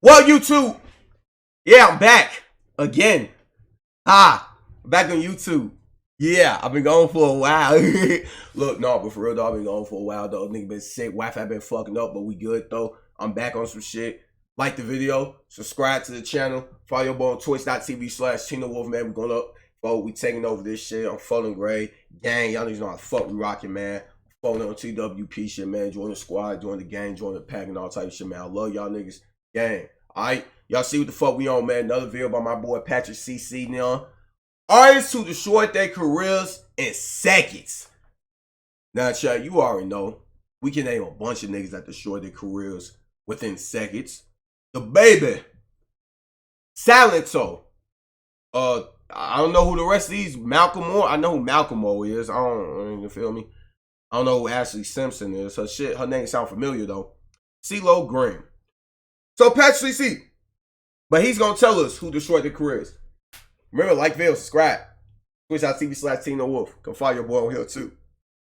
Well, YouTube, yeah, I'm back again. I'm back on YouTube. Yeah, I've been gone for a while. Look, no, but for real though, I've been gone for a while though. Nigga been sick, Wi-Fi been fucking up, but we good though. I'm back on some shit. Like the video, subscribe to the channel, follow your boy on twitch.tv/Tynowolf, man. We going up, folks. We taking over this shit. I'm Fallen Gray. Gang, y'all niggas know how the fuck we rocking, man. Falling on TWP shit, man. Join the squad, join the gang, join the pack, and all type of shit, man. I love y'all niggas. Gang. Alright, y'all see what the fuck we on, man. Another video by my boy Patrick CC now. Artists who destroyed their careers in seconds. Now, chat, you already know. We can name a bunch of niggas that destroyed their careers within seconds. The baby. Silento. I don't know who the rest of these. Malcolm Moore. I know who Malcolm Moore is. I don't you feel me? I don't know who Ashley Simpson is. Her name sound familiar though. CeeLo Green. So Patrick CC. But he's gonna tell us who destroyed their careers. Remember, like, video, subscribe. Twitch.tv/Tynowolf. Come follow your boy on here too.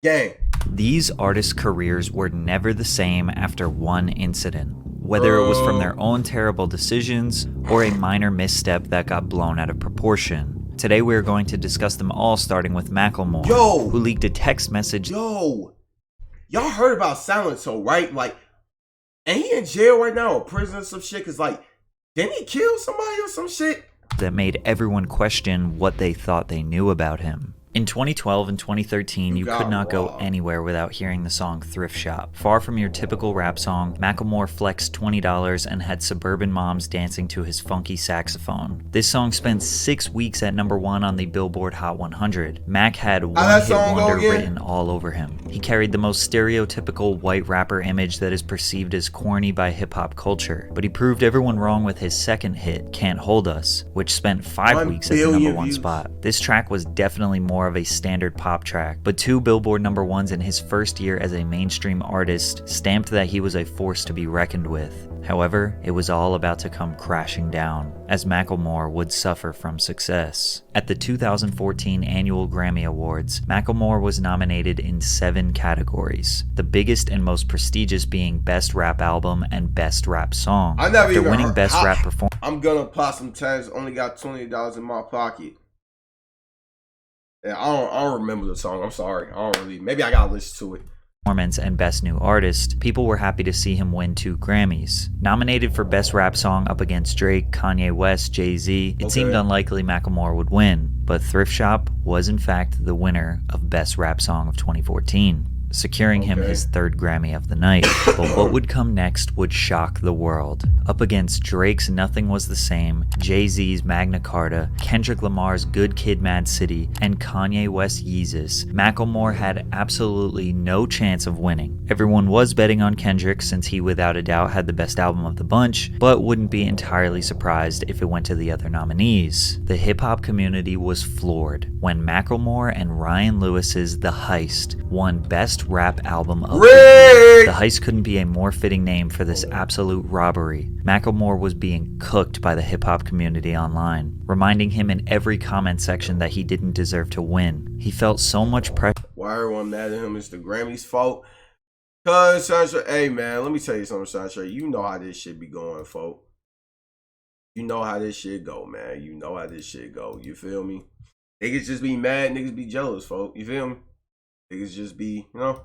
Gang. These artists' careers were never the same after one incident, whether it was from their own terrible decisions or a minor misstep that got blown out of proportion. Today we are going to discuss them all, starting with Macklemore, who leaked a text message. Y'all heard about Silento, right? Like, ain't he in jail right now or prison or some shit? Cause like, didn't he kill somebody or some shit? That made everyone question what they thought they knew about him. In 2012 and 2013, you could not go anywhere without hearing the song Thrift Shop. Far from your typical rap song, Macklemore flexed $20 and had suburban moms dancing to his funky saxophone. This song spent 6 weeks at #1 on the Billboard Hot 100. Mac had one-hit wonder written all over him. He carried the most stereotypical white rapper image that is perceived as corny by hip-hop culture. But he proved everyone wrong with his second hit, Can't Hold Us, which spent 5 weeks at the #1 spot. This track was definitely more of a standard pop track, but 2 Billboard #1s in his first year as a mainstream artist stamped that he was a force to be reckoned with. However, it was all about to come crashing down, as Macklemore would suffer from success. At the 2014 annual Grammy Awards, Macklemore was nominated in 7 categories, the biggest and most prestigious being Best Rap Album and Best Rap Song. After winning Best Rap Performance, I'm gonna pop some tags, only got $20 in my pocket. Yeah, I don't remember the song. I'm sorry. I don't really. Maybe I gotta listen to it. And Best New Artist, people were happy to see him win 2 Grammys. Nominated for Best Rap Song up against Drake, Kanye West, Jay-Z, it seemed unlikely Macklemore would win, but Thrift Shop was in fact the winner of Best Rap Song of 2014. Securing him his 3rd Grammy of the night. But what would come next would shock the world. Up against Drake's Nothing Was the Same, Jay-Z's Magna Carta, Kendrick Lamar's Good Kid Mad City, and Kanye West Yeezus, Macklemore had absolutely no chance of winning. Everyone was betting on Kendrick since he without a doubt had the best album of the bunch, but wouldn't be entirely surprised if it went to the other nominees. The hip-hop community was floored when Macklemore and Ryan Lewis's The Heist won Best Rap Album of the Year. The Heist couldn't be a more fitting name for this absolute robbery. Macklemore was being cooked by the hip-hop community online, reminding him in every comment section that he didn't deserve to win. He felt so much pressure. Why everyone mad at him? It's the Grammys' fault. Cause Sunshine, hey man, let me tell you something, Sunshine. You know how this shit be going, folk. You know how this shit go, man. You know how this shit go. You feel me? Niggas just be mad, niggas be jealous, folk. You feel me? Niggas just be, you know.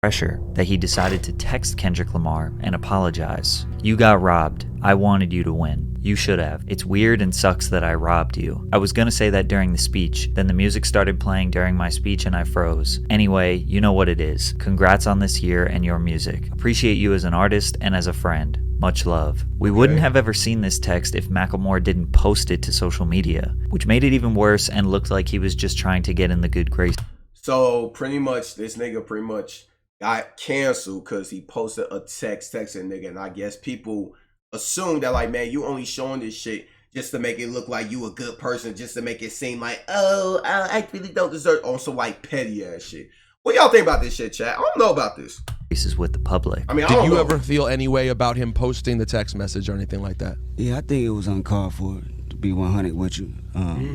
Pressure that he decided to text Kendrick Lamar and apologize. You got robbed. I wanted you to win. You should have. It's weird and sucks that I robbed you. I was gonna say that during the speech, then the music started playing during my speech and I froze. Anyway, you know what it is. Congrats on this year and your music. Appreciate you as an artist and as a friend. Much love. We wouldn't have ever seen this text if Macklemore didn't post it to social media, which made it even worse and looked like he was just trying to get in the good grace. So pretty much this nigga pretty much got canceled because he posted a texting nigga, and I guess people assume that like, man, you only showing this shit just to make it look like you a good person, just to make it seem like, oh, I really don't deserve on some like petty ass shit. What y'all think about this shit, chat? I don't know about this. Is with the public. I mean, did you ever feel any way about him posting the text message or anything like that? Yeah, I think it was uncalled for, to be 100 with you.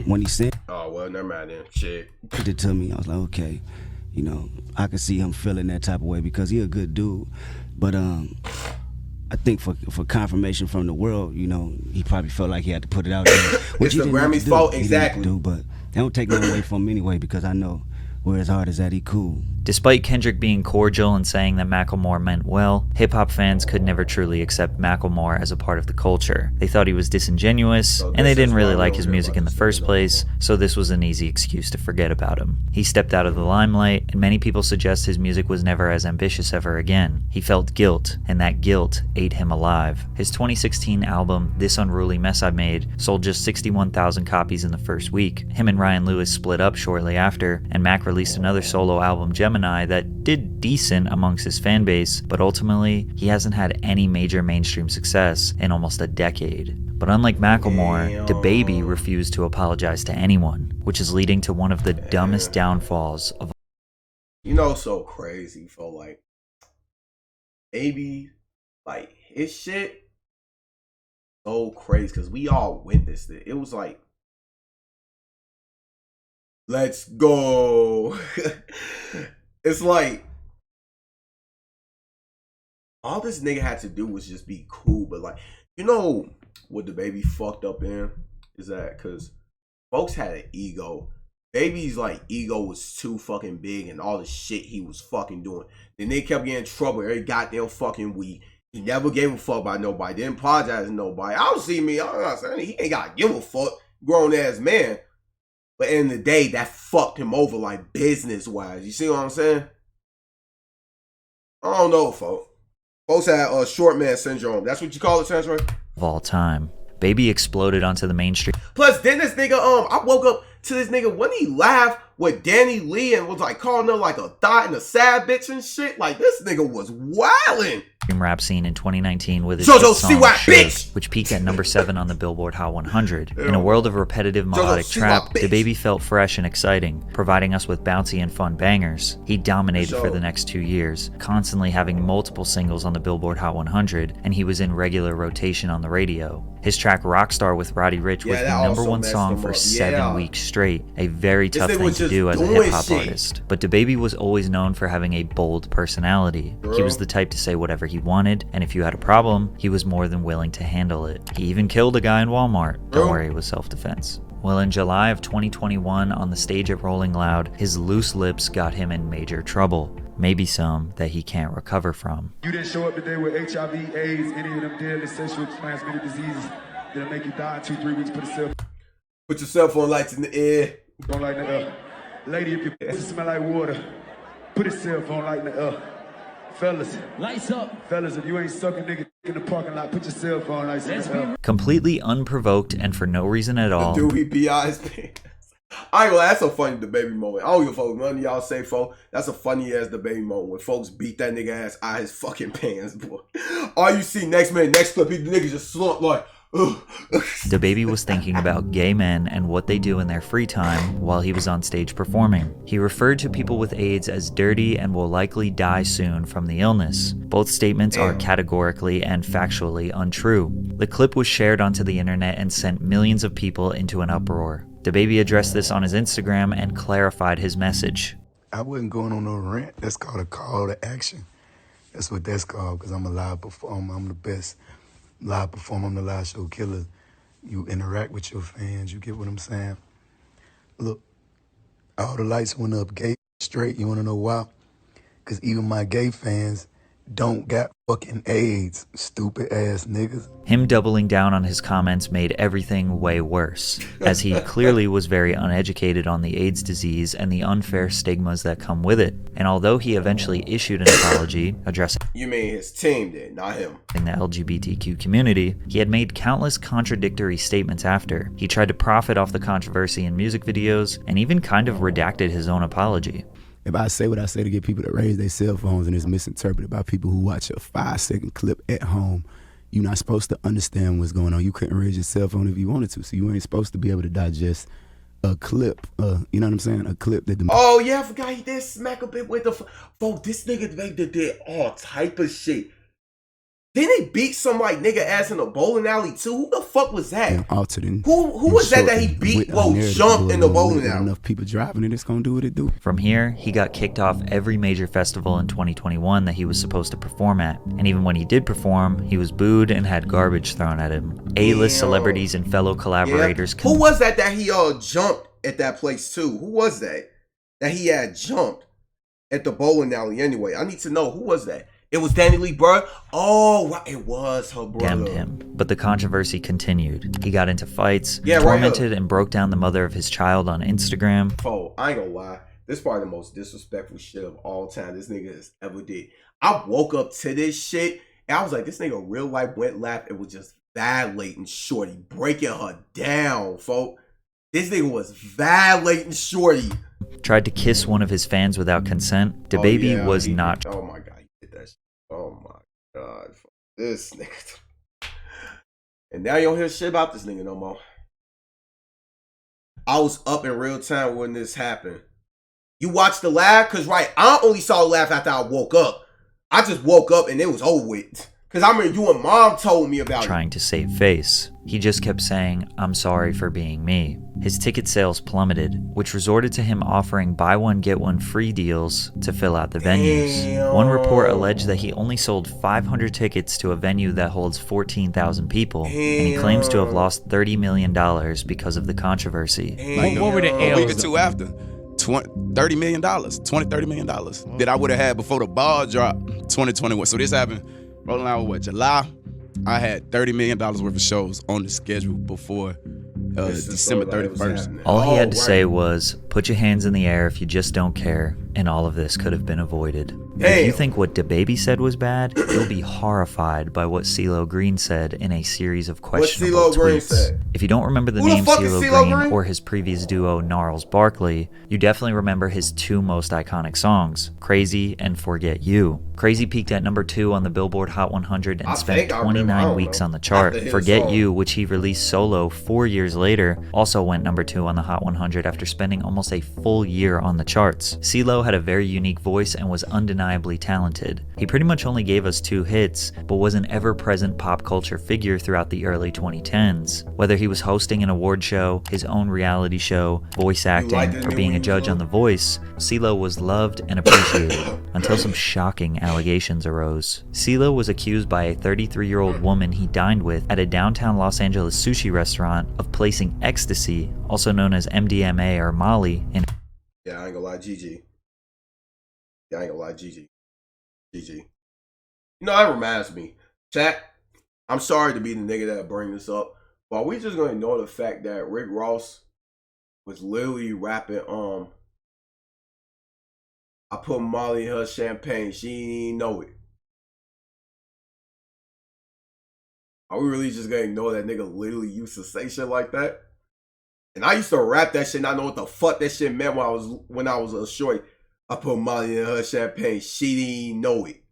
When he said, oh well, never mind then. Shit. It to me, I was like, okay, you know, I could see him feeling that type of way because he a good dude. But I think for confirmation from the world, you know, he probably felt like he had to put it out there. It's the Grammys' fault, exactly. But they don't take nothing away from him anyway, because I know where his heart is at, he cool. Despite Kendrick being cordial and saying that Macklemore meant well, hip-hop fans could never truly accept Macklemore as a part of the culture. They thought he was disingenuous, and they didn't really like his music in the first place, so this was an easy excuse to forget about him. He stepped out of the limelight, and many people suggest his music was never as ambitious ever again. He felt guilt, and that guilt ate him alive. His 2016 album, This Unruly Mess I Made, sold just 61,000 copies in the first week. Him and Ryan Lewis split up shortly after, and Mac released another solo album, Gemini, that did decent amongst his fan base, but ultimately, he hasn't had any major mainstream success in almost a decade. But unlike Macklemore, DaBaby refused to apologize to anyone, which is leading to one of the dumbest downfalls of. You know, so crazy for like, Baby, like his shit, so crazy because we all witnessed it. It was like, let's go. It's like, all this nigga had to do was just be cool. But like, you know what DaBaby fucked up in? Is that because folks had an ego. Baby's like ego was too fucking big and all the shit he was fucking doing. Then they kept getting in trouble every goddamn fucking week. He never gave a fuck about nobody. Didn't apologize to nobody. I don't see me. I'm not saying he ain't got to give a fuck. Grown ass man. But at the end of the day, that fucked him over like business wise. You see what I'm saying? I don't know, folks. Folks had short man syndrome. That's what you call it, Sanctuary? Of all time. Baby exploded onto the mainstream. Plus, then this nigga, I woke up to this nigga when he laughed with Danny Lee and was like calling her like a thought and a sad bitch and shit. Like, this nigga was wildin'. Rap scene in 2019 with his JoJo song C-Wap, Should, bitch! which peaked at number 7 on the Billboard Hot 100. In a world of repetitive melodic trap, DaBaby felt fresh and exciting, providing us with bouncy and fun bangers. He dominated for the next 2 years, constantly having multiple singles on the Billboard Hot 100, and he was in regular rotation on the radio. His track Rockstar with Roddy Ricch was the number 1 song for 7 weeks straight, a very tough thing to do as a hip-hop artist. But DaBaby was always known for having a bold personality. He was the type to say whatever he wanted, and if you had a problem, he was more than willing to handle it. He even killed a guy in Walmart. Don't worry, it was self-defense. Well, in July of 2021, on the stage at Rolling Loud, his loose lips got him in major trouble. Maybe some that he can't recover from. You didn't show up today with HIV, AIDS, any of them deadly sexually transmitted diseases that'll make you die in 2-3 weeks. Put your cell phone lights in the air. Don't light in the air. Lady, if you smell like water, put your cell phone light in the air. Fellas, lights up. Fellas, if you ain't sucking nigga in the parking lot, put your cell phone lights in the air. Completely unprovoked and for no reason at all. The Dewey B.I.'s pants. I ain't gonna, that's a funny DaBaby moment. I don't give a fuck what none of y'all say, folks. That's a funny ass DaBaby moment when folks beat that nigga ass out of his fucking pants, boy. All you see next clip, the nigga just slumped like, ugh. DaBaby was thinking about gay men and what they do in their free time while he was on stage performing. He referred to people with AIDS as dirty and will likely die soon from the illness. Both statements are categorically and factually untrue. The clip was shared onto the internet and sent millions of people into an uproar. DaBaby addressed this on his Instagram and clarified his message. I wasn't going on no rant. That's called a call to action. That's what that's called, because I'm a live performer. I'm the best live performer. I'm the live show killer. You interact with your fans. You get what I'm saying? Look, all the lights went up gay, straight. You want to know why? Because even my gay fans don't got fucking AIDS, stupid ass niggas. Him doubling down on his comments made everything way worse, as he clearly was very uneducated on the AIDS disease and the unfair stigmas that come with it. And although he eventually issued an apology addressing You mean his team did, not him. in the LGBTQ community, he had made countless contradictory statements after. He tried to profit off the controversy in music videos and even kind of redacted his own apology. If I say what I say to get people to raise their cell phones and it's misinterpreted by people who watch a 5-second clip at home, you're not supposed to understand what's going on. You couldn't raise your cell phone if you wanted to, so you ain't supposed to be able to digest a clip, you know what I'm saying? A clip that the... Oh, yeah, I forgot he did smack a bit with the... Bro, this nigga did all type of shit. Didn't he beat some like nigga ass in a bowling alley too? Who the fuck was that? And altered in, Who was that he beat? Jumped in the bowling alley. Enough people driving it, it's gonna do what it do. From here, he got kicked off every major festival in 2021 that he was supposed to perform at. And even when he did perform, he was booed and had garbage thrown at him. A-list celebrities and fellow collaborators. Yeah. Who was that he jumped at that place too? Who was that he had jumped at the bowling alley anyway? I need to know, who was that? It was Danny Lee, bro. Oh, it was her brother. Condemned him, but the controversy continued. He got into fights, Yeah, tormented and broke down the mother of his child on Instagram. Oh, I ain't gonna lie. This is probably the most disrespectful shit of all time this nigga has ever did. I woke up to this shit and I was like, this nigga real life went lap and was just violating Shorty, breaking her down, folk. This nigga was violating Shorty. Tried to kiss one of his fans without consent. DaBaby was not. Oh my god, he did that shit. Oh my god, this nigga. And now you don't hear shit about this nigga no more. I was up in real time when this happened. You watched the live? Cause right, I only saw the live after I woke up. I just woke up and it was over with. Cause I remember you and mom told me about trying to save face. He just kept saying, "I'm sorry for being me." His ticket sales plummeted, which resorted to him offering buy one get one free deals to fill out the venues. Damn. One report alleged that he only sold 500 tickets to a venue that holds 14,000 people, and he claims to have lost $30 million because of the controversy. Like What were the a week or L's? two after, $30 million, $30 million that I would have had before the ball dropped 2021. So this happened rolling out with July. I had $30 million worth of shows on the schedule before December 31st. All he had to say was, "Put your hands in the air if you just don't care," and all of this could have been avoided. If you think what DaBaby said was bad, you'll be horrified by what CeeLo Green said in a series of questionable CeeLo Green tweets. said? If you don't remember the Who the name fuck is CeeLo CeeLo Green Green? or his previous duo Gnarls Barkley, you definitely remember his two most iconic songs, Crazy and Forget You. Crazy peaked at number 2 on the Billboard Hot 100 and I spent think I remember. I 29 don't weeks know. on the chart. After his Forget song. You, which he released solo 4 years later, also went number 2 on the Hot 100 after spending almost a full year on the charts. CeeLo had a very unique voice and was undeniably talented. He pretty much only gave us 2 hits, but was an ever-present pop culture figure throughout the early 2010s. Whether he was hosting an award show, his own reality show, voice acting, or being a judge on The Voice, CeeLo was loved and appreciated, until some shocking allegations arose. CeeLo was accused by a 33-year-old woman he dined with at a downtown Los Angeles sushi restaurant of placing ecstasy, also known as MDMA or Molly, in Yeah, I ain't gonna lie, GG. Yeah, I ain't gonna lie, GG. GG. You know, that reminds me. Chat, I'm sorry to be the nigga that bring this up, but we just gonna ignore the fact that Rick Ross was literally rapping, I put Molly in her champagne, she didn't even know it. Are we really just gonna ignore that nigga literally used to say shit like that? And I used to rap that shit and I know what the fuck that shit meant when I was a short. I put Molly in her champagne. She didn't even know it.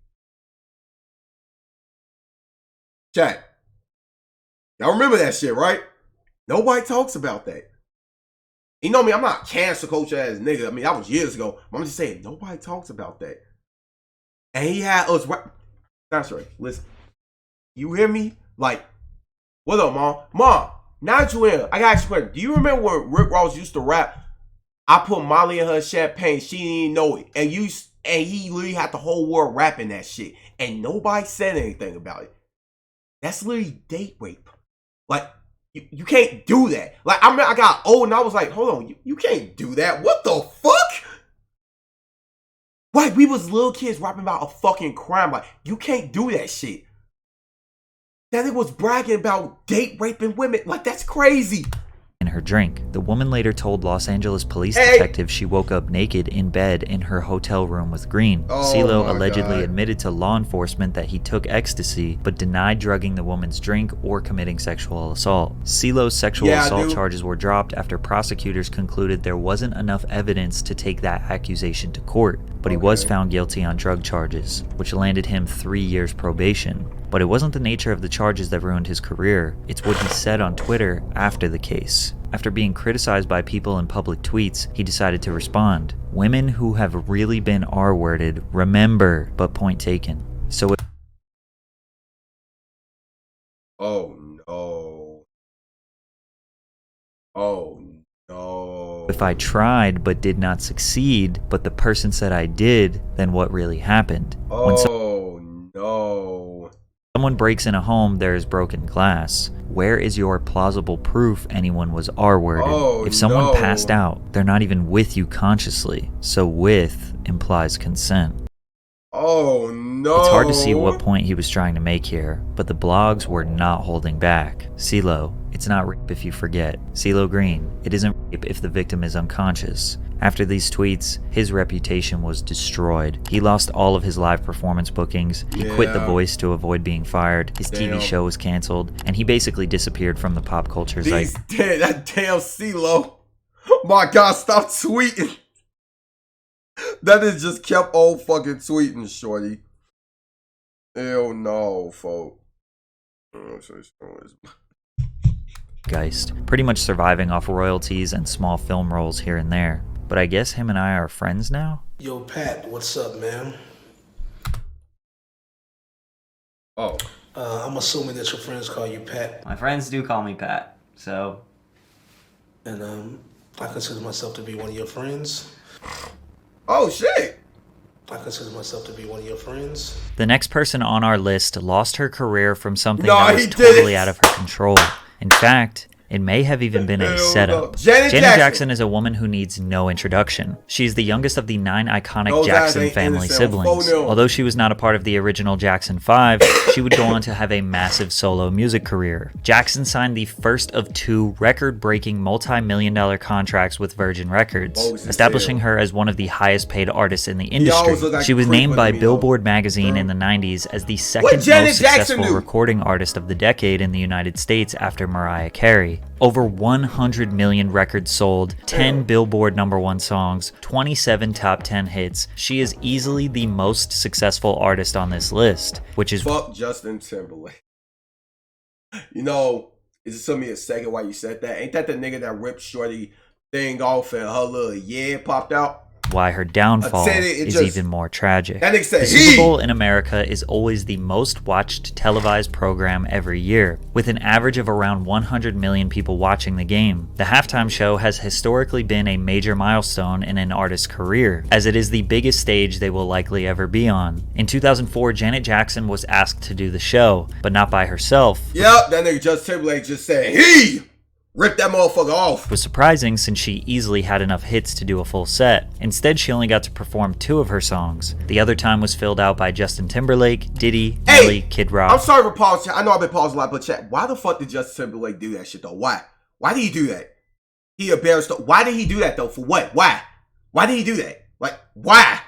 Chat. Y'all remember that shit, right? Nobody talks about that. You know me, I'm not cancel culture ass nigga. I mean, that was years ago. But I'm just saying, nobody talks about that. And he had us rap. That's right. Listen. You hear me? Like, what up, Mom? Mom, now that you in, I gotta ask you a question. Do you remember when Rick Ross used to rap, I put Molly in her champagne, she didn't even know it. And he literally had the whole world rapping that shit. And nobody said anything about it. That's literally date rape. Like, you can't do that. Like, I mean, I got old and I was like, hold on, you can't do that. What the fuck? Like, we was little kids rapping about a fucking crime. Like, you can't do that shit. That nigga was bragging about date raping women. Like, that's crazy. in her drink. The woman later told Los Angeles police detectives she woke up naked in bed in her hotel room with Green. CeeLo allegedly admitted to law enforcement that he took ecstasy, but denied drugging the woman's drink or committing sexual assault. CeeLo's sexual assault charges were dropped after prosecutors concluded there wasn't enough evidence to take that accusation to court, but he was found guilty on drug charges, which landed him 3 years probation. But it wasn't the nature of the charges that ruined his career, it's what he said on Twitter after the case. After being criticized by people in public tweets, he decided to respond. Women who have really been R-worded, remember, but point taken. So Oh no. Oh no. If I tried but did not succeed, but the person said I did, then what really happened? When Oh no. someone breaks in a home, there is broken glass. Where is your plausible proof anyone was R-worded? Oh, if someone no. passed out, they're not even with you consciously. So with implies consent. Oh no. It's hard to see what point he was trying to make here, but the blogs were not holding back. CeeLo, it's not rape if you forget. CeeLo Green, it isn't rape if the victim is unconscious. After these tweets, his reputation was destroyed. He lost all of his live performance bookings, he quit The Yeah. Voice to avoid being fired, his TV Damn. show was canceled, and he basically disappeared from the pop culture These zeitgeist. that damn CeeLo. My God, stop tweeting. That is just kept on fucking tweeting, shorty. Hell no, folk. Pretty much surviving off royalties and small film roles here and there. But I guess him and I are friends now? Yo, Pat, what's up, man? Oh. I'm assuming that your friends call you Pat, My friends do call me Pat, so and I consider myself to be one of your friends. Oh shit. I consider myself to be one of your friends. The next person on our list lost her career from something No, that was he totally didn't. out of her control. In fact, it may have even been a Hell setup. no. Janet Jackson is a woman who needs no introduction. She's the youngest of the 9 iconic Those guys Jackson ain't family innocent. siblings. Phone them. Although she was not a part of the original Jackson 5, she would go on to have a massive solo music career. Jackson signed the first of 2 record-breaking multi-million-dollar contracts with Virgin Records, Moses establishing Hill. her as one of the highest-paid artists in the always industry. look like She was creep named with by me, though. Billboard magazine in the 90s as the second Janet most Jackson successful do? recording artist of the decade in the United States after Mariah Carey. Over 100 million records sold, 10 Billboard #1 songs, 27 top 10 hits. She is easily the most successful artist on this list, which is Fuck Justin Timberlake. You know, it just took me a second why you said that. Ain't that the nigga that ripped Shorty thing off and her little yeah popped out? why her downfall said it is just- even more tragic. That nigga said The he. Super Bowl in America is always the most watched televised program every year, with an average of around 100 million people watching the game. The halftime show has historically been a major milestone in an artist's career, as it is the biggest stage they will likely ever be on. In 2004, Janet Jackson was asked to do the show, but not by herself. Yep, that nigga Justin Timberlake just said he ripped that motherfucker off. It was surprising since she easily had enough hits to do a full set. Instead, she only got to perform 2 of her songs. The other time was filled out by Justin Timberlake, Diddy, Hey, Nelly, Kid Rock. I'm sorry for pausing. I know I've been pausing a lot, but chat, why the fuck did Justin Timberlake do that shit though? Why? Why did he do that? He embarrassed. Why did he do that though? For what? Why? Why did he do that? Like, why?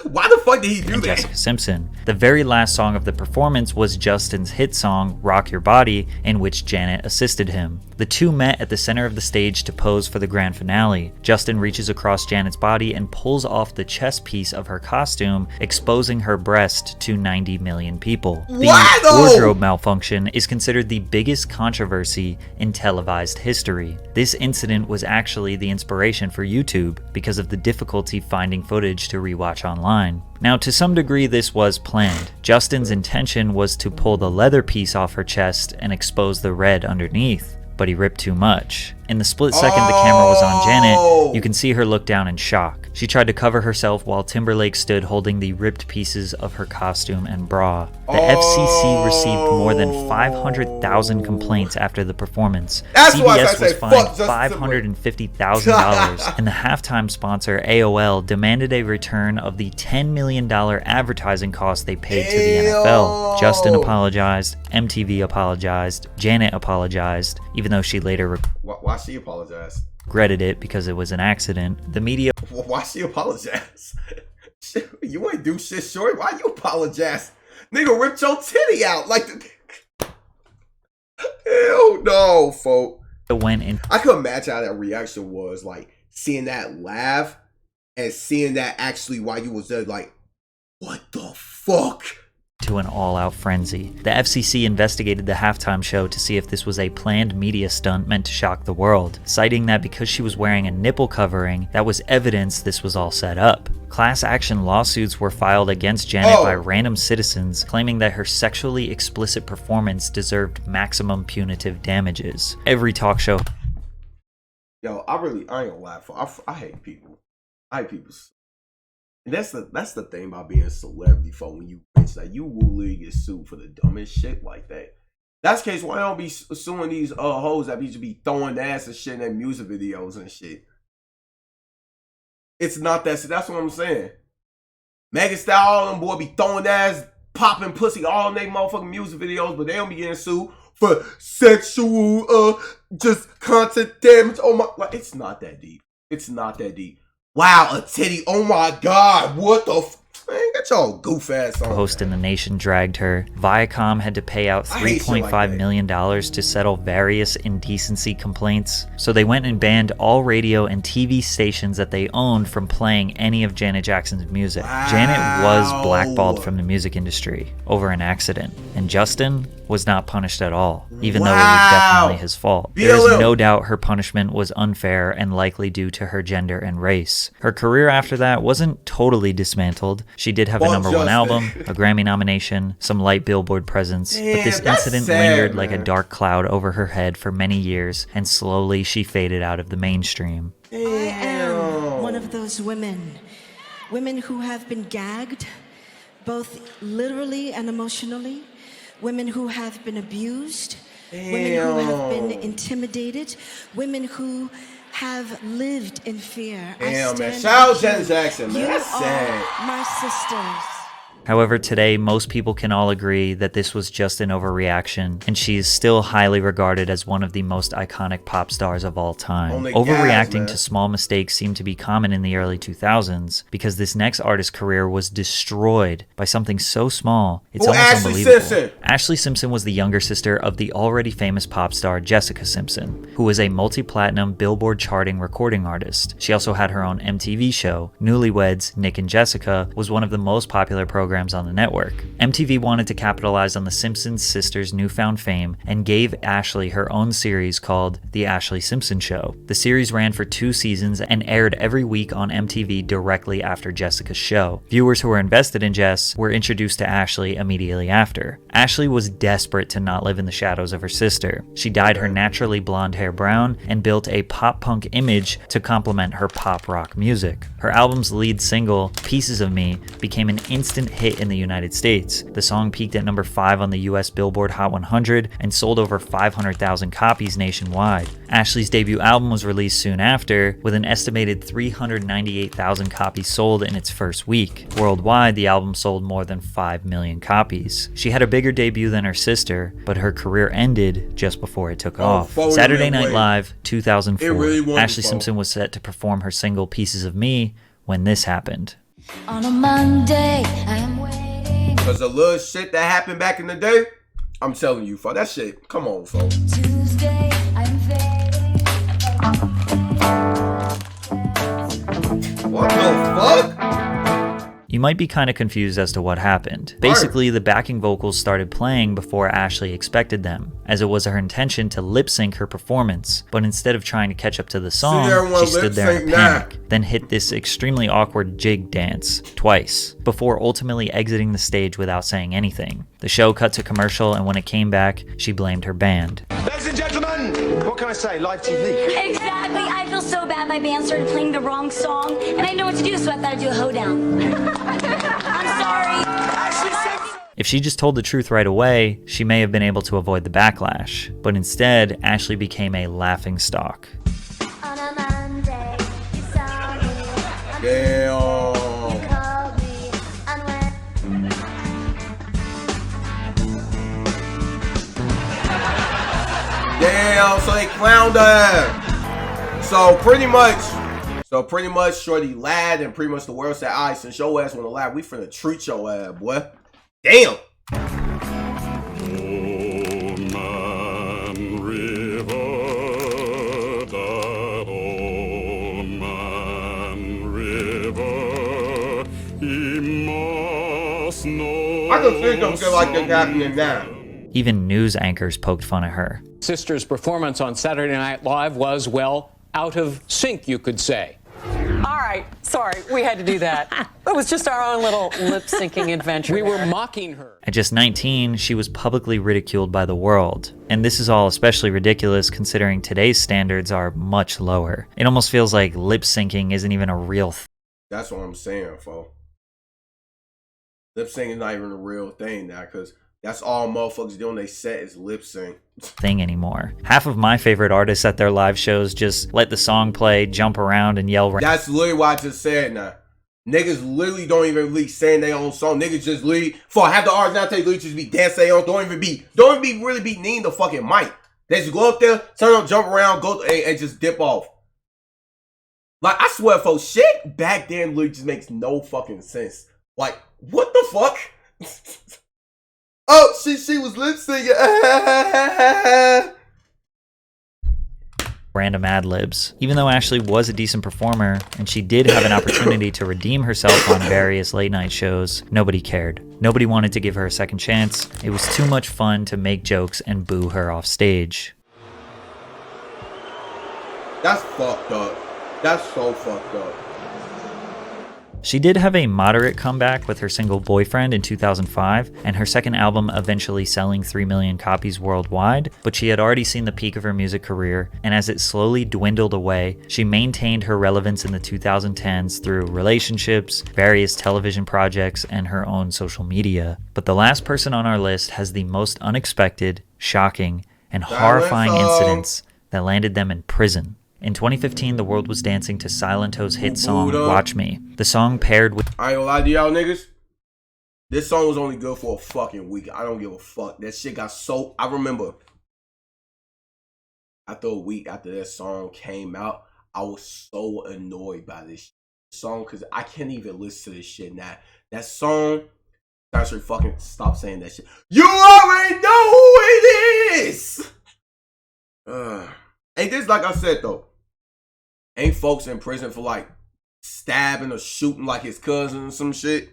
Why the fuck did he do and that? Jessica Simpson. The very last song of the performance was Justin's hit song, Rock Your Body, in which Janet assisted him. The two met at the center of the stage to pose for the grand finale. Justin reaches across Janet's body and pulls off the chest piece of her costume, exposing her breast to 90 million people. Why, The though? wardrobe malfunction is considered the biggest controversy in televised history. This incident was actually the inspiration for YouTube because of the difficulty finding footage to rewatch online. Now, to some degree, this was planned. Justin's intention was to pull the leather piece off her chest and expose the red underneath, but he ripped too much. In the split second the camera was on Janet, you can see her look down in shock. She tried to cover herself while Timberlake stood holding the ripped pieces of her costume and bra. The FCC received more than 500,000 complaints after the performance. That's why I CBS was say fuck fined Justin $550,000, and the halftime sponsor AOL demanded a return of the $10 million advertising cost they paid to the NFL. Justin apologized, MTV apologized, Janet apologized, even though she later Why she apologize? regretted it because it was an accident. The media Why she apologize? Shit, you ain't do shit, short. Why you apologize? Nigga ripped your titty out like the. Hell no, folk. went in I could imagine how that reaction was, like seeing that laugh and seeing that actually while you was there, like, what the fuck? to an all-out frenzy. The FCC investigated the halftime show to see if this was a planned media stunt meant to shock the world, citing that because she was wearing a nipple covering, that was evidence this was all set up. Class action lawsuits were filed against Janet by random citizens, claiming that her sexually explicit performance deserved maximum punitive damages. Every talk show... Yo, I ain't gonna lie, I hate people. I hate people. And that's the thing about being a celebrity, for when you rich, like you will literally get sued for the dumbest shit like that. That's the case. Why don't be suing these hoes that be throwing ass and shit in their music videos and shit? It's not that. That's what I'm saying. Megan Thee all them boy be throwing ass, popping pussy all in their motherfucking music videos, but they don't be getting sued for sexual just content damage. Oh my, like it's not that deep. It's not that deep. Wow, a titty. Oh my god, what the man, get y'all goof ass on. Host in the nation dragged her. Viacom had to pay out $3.5 million to settle various indecency complaints. So they went and banned all radio and TV stations that they owned from playing any of Janet Jackson's music. Wow. Janet was blackballed from the music industry over an accident. And Justin was not punished at all, even though it was definitely his fault. There is no doubt her punishment was unfair and likely due to her gender and race. Her career after that wasn't totally dismantled. She did have a #1 album, a Grammy nomination, some light Billboard presence, but this incident lingered like a dark cloud over her head for many years, and slowly she faded out of the mainstream. I am one of those women who have been gagged, both literally and emotionally, women who have been abused, women who have been intimidated, women who have lived in fear. Damn, man. Shout out Janet Jackson, man. That's sad. My sisters. However, today, most people can all agree that this was just an overreaction, and she is still highly regarded as one of the most iconic pop stars of all time. Overreacting to small mistakes seemed to be common in the early 2000s, because this next artist's career was destroyed by something so small, it's almost unbelievable. Ashley Simpson was the younger sister of the already famous pop star Jessica Simpson, who was a multi-platinum Billboard charting recording artist. She also had her own MTV show. Newlyweds, Nick and Jessica was one of the most popular programs on the network. MTV wanted to capitalize on the Simpson sisters' newfound fame and gave Ashley her own series called The Ashley Simpson Show. The series ran for 2 seasons and aired every week on MTV directly after Jessica's show. Viewers who were invested in Jess were introduced to Ashley immediately after. Ashley was desperate to not live in the shadows of her sister. She dyed her naturally blonde hair brown and built a pop-punk image to complement her pop-rock music. Her album's lead single, Pieces of Me, became an instant hit in the United States. The song peaked at #5 on the US Billboard Hot 100 and sold over 500,000 copies nationwide. Ashley's debut album was released soon after, with an estimated 398,000 copies sold in its first week. Worldwide, the album sold more than 5 million copies. She had a bigger debut than her sister, but her career ended just before it took off. Saturday Night Live, 2004. Ashley Simpson was set to perform her single Pieces of Me when this happened. On a Monday, I am waiting. Because the little shit that happened back in the day, I'm telling you, folks, that shit, come on, folks. Tuesday, I'm fading. What the fuck? You might be kind of confused as to what happened. Basically, the backing vocals started playing before Ashley expected them, as it was her intention to lip sync her performance, but instead of trying to catch up to the song, she stood there in a panic, then hit this extremely awkward jig dance twice, before ultimately exiting the stage without saying anything. The show cut to commercial, and when it came back, she blamed her band. Ladies and gentlemen, what can I say? Live TV. Exactly. I feel so bad my band started playing the wrong song, and I didn't know what to do, so I thought I'd do a hoedown. I'm sorry. If she just told the truth right away, she may have been able to avoid the backlash. But instead, Ashley became a laughingstock. On a Monday, you saw me. Damn. You called me and went. Damn, so they clowned her. So pretty much Shorty lied, and pretty much the world said, alright, since your ass wanna lie, we finna treat your ass, boy. Damn. I can see something like this happening now. Even news anchors poked fun at her. Sister's performance on Saturday Night Live was, well, out of sync, you could say. All right, sorry, we had to do that. It was just our own little lip-syncing adventure. We were mocking her. At just 19, she was publicly ridiculed by the world. And this is all especially ridiculous considering today's standards are much lower. It almost feels like lip syncing isn't even a real thing. That's what I'm saying, folks. Lip sync is not even a real thing now, because that's all motherfuckers do on they set is lip sync. Thing anymore. Half of my favorite artists at their live shows just let the song play, jump around, and yell. That's literally what I just said now. Niggas literally don't even really sing their own song. Niggas just literally, for half the artists now, they literally just be dancing their own. Don't even be really be needing the fucking mic. They just go up there, turn on, jump around, go and just dip off. Like, I swear, folks, shit back then literally just makes no fucking sense. Like, what the fuck? Oh, she was lip syncing. Random ad-libs. Even though Ashley was a decent performer, and she did have an opportunity to redeem herself on various late-night shows, nobody cared. Nobody wanted to give her a second chance. It was too much fun to make jokes and boo her off stage. That's fucked up. That's so fucked up. She did have a moderate comeback with her single Boyfriend in 2005, and her second album eventually selling 3 million copies worldwide, but she had already seen the peak of her music career, and as it slowly dwindled away, she maintained her relevance in the 2010s through relationships, various television projects, and her own social media. But the last person on our list has the most unexpected, shocking, and horrifying incidents that landed them in prison. In 2015, the world was dancing to Silentto's hit song, Watch Me. The song paired with... I ain't gonna lie to y'all niggas. This song was only good for a fucking week. I don't give a fuck. That shit got so... I remember after a week after that song came out, I was so annoyed by this song because I can't even listen to this shit now. That song... I should fucking stop saying that shit. You already know who it is! Ain't this, like I said though, ain't folks in prison for like stabbing or shooting like his cousin or some shit?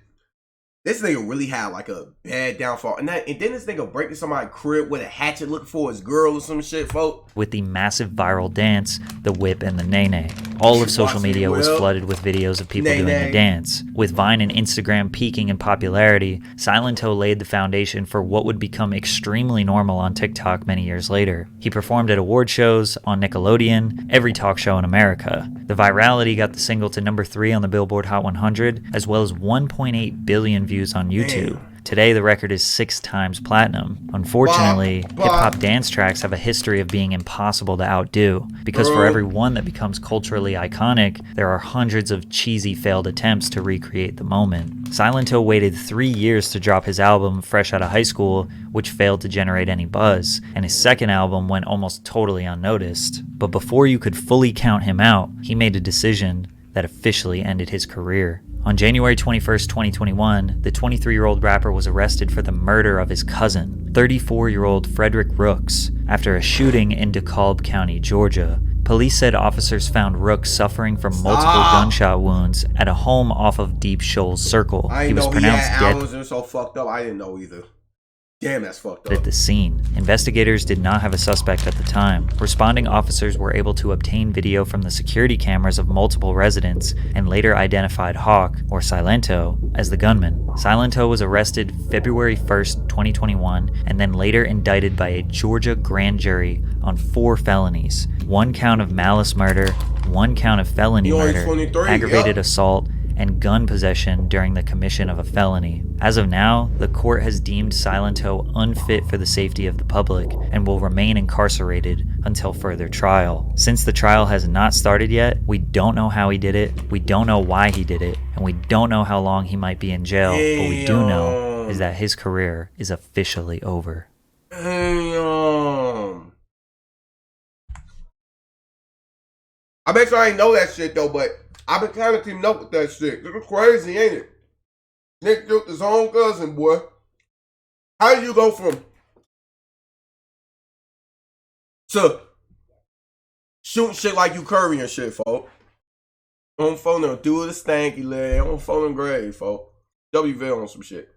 This nigga really had like a bad downfall. And then this nigga break into somebody's crib with a hatchet looking for his girl or some shit, folks. With the massive viral dance, the whip and the nay-nay. All of social media was flooded with videos of people doing the dance. With Vine and Instagram peaking in popularity, Silentto laid the foundation for what would become extremely normal on TikTok many years later. He performed at award shows, on Nickelodeon, every talk show in America. The virality got the single to number 3 on the Billboard Hot 100, as well as 1.8 billion views on YouTube. Today, the record is 6 times platinum. Unfortunately, hip-hop dance tracks have a history of being impossible to outdo, because for every one that becomes culturally iconic, there are hundreds of cheesy failed attempts to recreate the moment. Silentto waited 3 years to drop his album fresh out of high school, which failed to generate any buzz, and his second album went almost totally unnoticed. But before you could fully count him out, he made a decision that officially ended his career. On January 21st, 2021, the 23-year-old rapper was arrested for the murder of his cousin, 34-year-old Frederick Rooks, after a shooting in DeKalb County, Georgia. Police said officers found Rooks suffering from multiple gunshot wounds at a home off of Deep Shoals Circle. He was pronounced dead. It so fucked up. I didn't know either. Damn, that's fucked up. At the scene, investigators did not have a suspect at the time. Responding officers were able to obtain video from the security cameras of multiple residents and later identified Hawk, or Silentto, as the gunman. Silentto was arrested February 1st, 2021, and then later indicted by a Georgia grand jury on 4 felonies. 1 count of malice murder, 1 count of felony murder, aggravated assault, and gun possession during the commission of a felony. As of now, the court has deemed Silentto unfit for the safety of the public and will remain incarcerated until further trial. Since the trial has not started yet, we don't know how he did it, we don't know why he did it, and we don't know how long he might be in jail. What we do know is that his career is officially over. I bet you I ain't know that shit though, but I've been kind of teaming up with that shit. It's crazy, ain't it? Nick killed his own cousin, boy. How do you go from to shooting shit like you Curry and shit, folk? On phone them, do the stanky leg. On phone them grave, folk. WV on some shit.